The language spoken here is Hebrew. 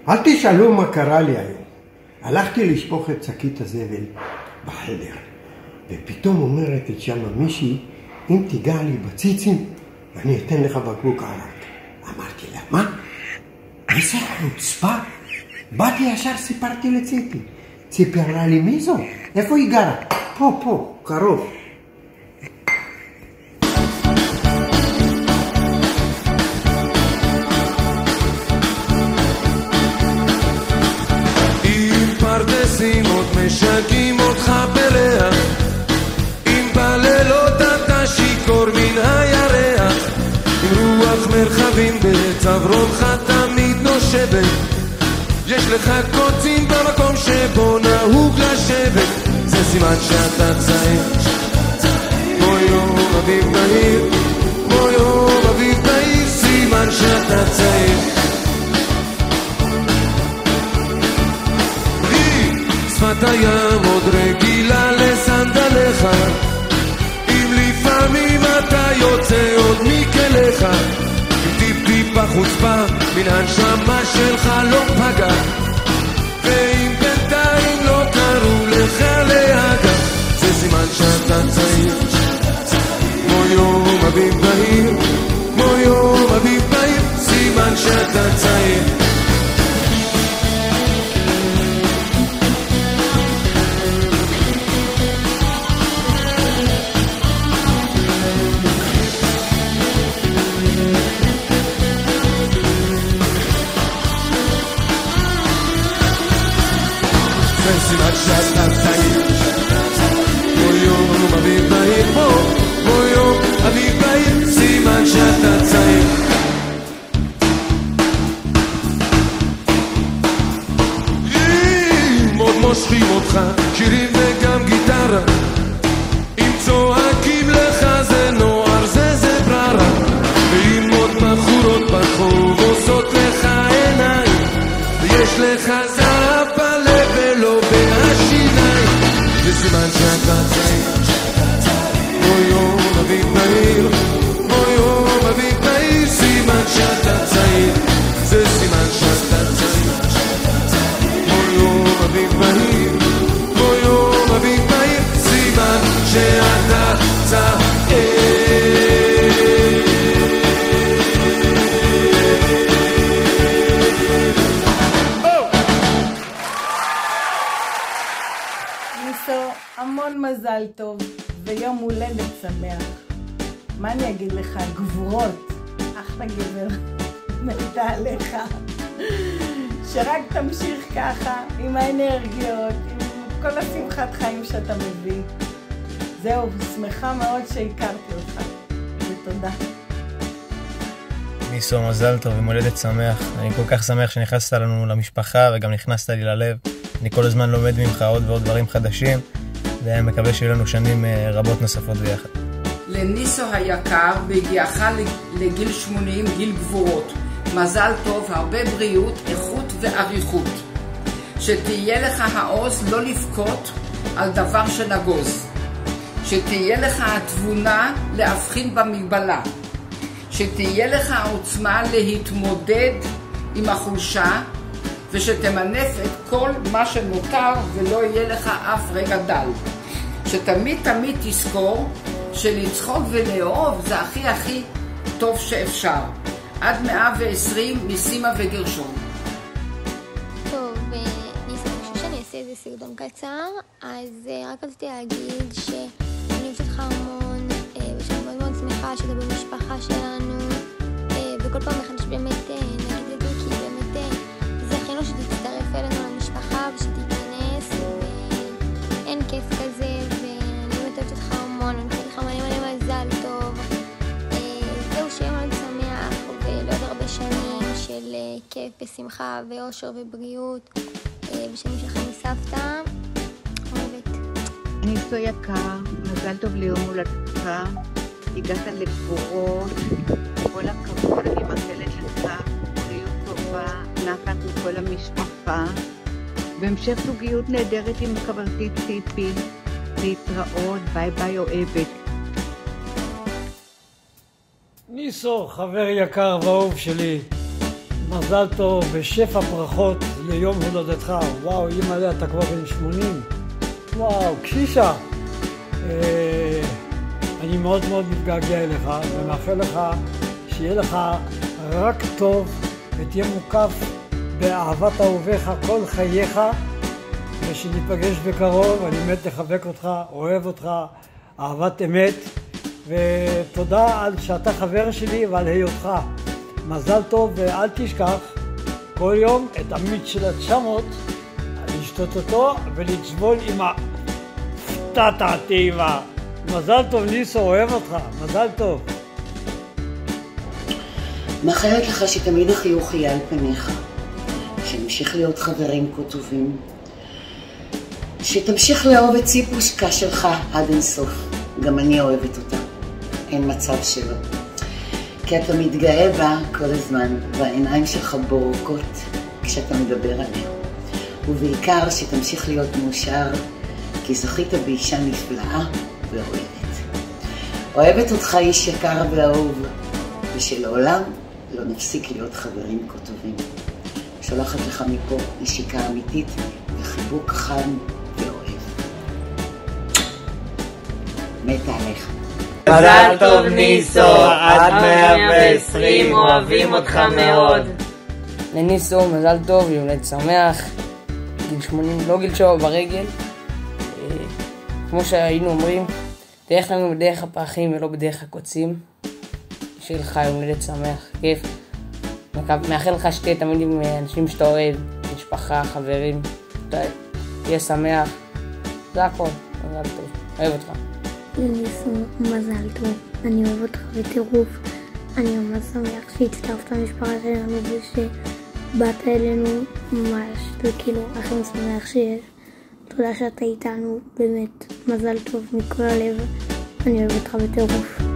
אל תשאלו מה קרה לי היום. הלכתי לשפוך את שקית הזבל בחדר, ופתאום אומרת את שמה מישהי, אם תיגע לי בציצים, אני אתן לך בקבוק ערק. אמרתי לה, מה? איזה חוצפה? באתי ישר סיפרתי לציפי. ציפי אמרה לי, מי זו? איפה היא גרה? פה, קרוב. פרדסים עוד משגעים אותך בריח, אם בלילות אתה שיכור מן הירח, עם רוח מרחבים בצווארך תמיד נושבת, יש לך קוצים במקום שבו נהוג לשבת, זה סימן שאתה צעיר, כמו יום אביב בהיר, כמו יום אביב בהיר, סימן שאתה צעיר. שפת הים עוד רגילה לסנדליך, אם לפעמים אתה יוצא עוד מכליך, אם טיפ-טיפה חוצפה מן הנשמה שלך לא פגע, ואם בינתיים לא קראו לך להגע, זה סימן שאתה צעיר, כמו יום אביב בהיר, כמו יום אביב בהיר, סימן שאתה צעיר. סימן שאתה צעיר, כמו יום אביב בהיר, כמו יום אביב בהיר, סימן שאתה צעיר. עוד מושכים אותך שירים וגם גיטרה, אם צועקים לך זה נוער זה בררה, ואם עוד בחורות ברחוב עושות לך עיניים, ויש לך זהב בלב ולא בהשיניים, זה סימן שאתה צעיר, כמו יום אביב בהיר, כמו יום אביב בהיר, סימן שאתה צעיר, זה סימן שאתה צעיר, כמו יום אביב בהיר, כמו יום אביב בהיר, סימן שאתה צעיר. המון מזל טוב ויום הולדת שמח. מה אני אגיד לך? גבורות, אחלה גבר, מתה עליך. שרק תמשיך ככה עם האנרגיות, עם כל השמחת חיים שאתה מביא. זהו, שמחה מאוד שהכרתי אותך, ותודה. ניסו, מזל טוב ומולדת שמח. אני כל כך שמח שנכנסת לנו למשפחה וגם נכנסת לי ללב. אני כל הזמן לומד ממך עוד ועוד דברים חדשים, ואני מקווה שיהיו לנו שנים רבות נוספות ביחד. לניסו היקר, בהגיעך לגיל 80, גיל גבורות. מזל טוב, הרבה בריאות, איכות ואריכות. שתהיה לך העוז לא לבכות על דבר שנגוז. שתהיה לך התבונה להבחין במגבלה. שתהיה לך העוצמה להתמודד עם החולשה, ושתמנף את כל מה שנותר ולא יהיה לך אף רגע דל. שתמיד תמיד תזכור שלצחוק ולאהוב זה הכי טוב שאפשר. עד 120 מסימה וגרשון. טוב, אני חושבת שאני אעשה איזה סרטון קצר, אז רק רציתי להגיד שאני אוהבת אותך המון, ושאני מאוד מאוד שמחה שאתה במשפחה שלנו, וכל פעם מחדש באמת נגיד את זה, כי באמת זכינו שתצטרף אלינו למשפחה ושתיכנס, ואין כיף כזה, ואני באמת אוהבת אותך המון, אני חושבת לך מלא מזל טוב. זהו, שיהיה מאוד שמח ולעוד הרבה שנים של כיף ושמחה ואושר ובריאות, ושנים שלך מסבתא. אוהבת. ניסו יקר, מזל טוב ליום הולדתך, הגעת לגבורות, כל הכבוד, אני מאחלת לך בריאות טובה, נחת מכל המשפחה, בהמשך זוגיות נהדרת עם חברתי ציפי, להתראות, ביי ביי אוהבת. ניסו, חבר יקר ואהוב שלי, מזל טוב ושפע ברכות ליום הולדתך. וואו, אימא'לה, אתה כבר בן 80. וואו, קשישה. אני מאוד מאוד מתגעגע אליך ומאחל לך שיהיה לך רק טוב ותהיה מוקף באהבת אהוביך כל חייך, ושניפגש בקרוב. אני מת לחבק אותך, אוהב אותך, אהבת אמת, ותודה על שאתה חבר שלי ועל היותך. מזל טוב, ואל תשכח כל יום את המיץ של ה-900, לשתות אותו ולצבול עם הפתת הטעימה. מזל טוב ניסו, אוהב אותך, מזל טוב. מאחלת לך שתמיד החיוך יהיה על פניך, שנמשיך להיות חברים כה טובים, שתמשיך לאהוב את ציפושקה שלך עד אינסוף. גם אני אוהבת אותה, אין מצב שלא, כי אתה מתגאה בה כל הזמן, והעיניים שלך בורקות כשאתה מדבר עליה. ובעיקר שתמשיך להיות מאושר, כי זכית באישה נפלאה ואוהבת. אוהבת אותך איש יקר ואהוב, ושלעולם לא נפסיק להיות חברים כה טובים. שולחת לך מפה נשיקה אמיתית וחיבוק חם ואוהב. מתה עליך. מזל טוב ניסו, עד 120, אוהבים אותך מאוד. לניסו, מזל טוב, יום הולדת שמח, גיל 80, לא גיל שווה ברגל. כמו שהיינו אומרים, תלך לנו בדרך הפרחים ולא בדרך הקוצים. שיהיה לך יום הולדת שמח, כיף. מאחל לך שתהיה תמיד עם אנשים שאתה אוהב, משפחה, חברים, תהיה שמח, זה הכל. מזל טוב, אוהב אותך. לניסו, מזל טוב, אני אוהב אותך בטירוף. אני ממש שמח שהצטרפת למשפחה שלנו ושבאת אלינו ממש, וכאילו הכי משמח שיש. תודה שאתה איתנו, באמת, מזל טוב מכל הלב, אני אוהב אותך בטירוף.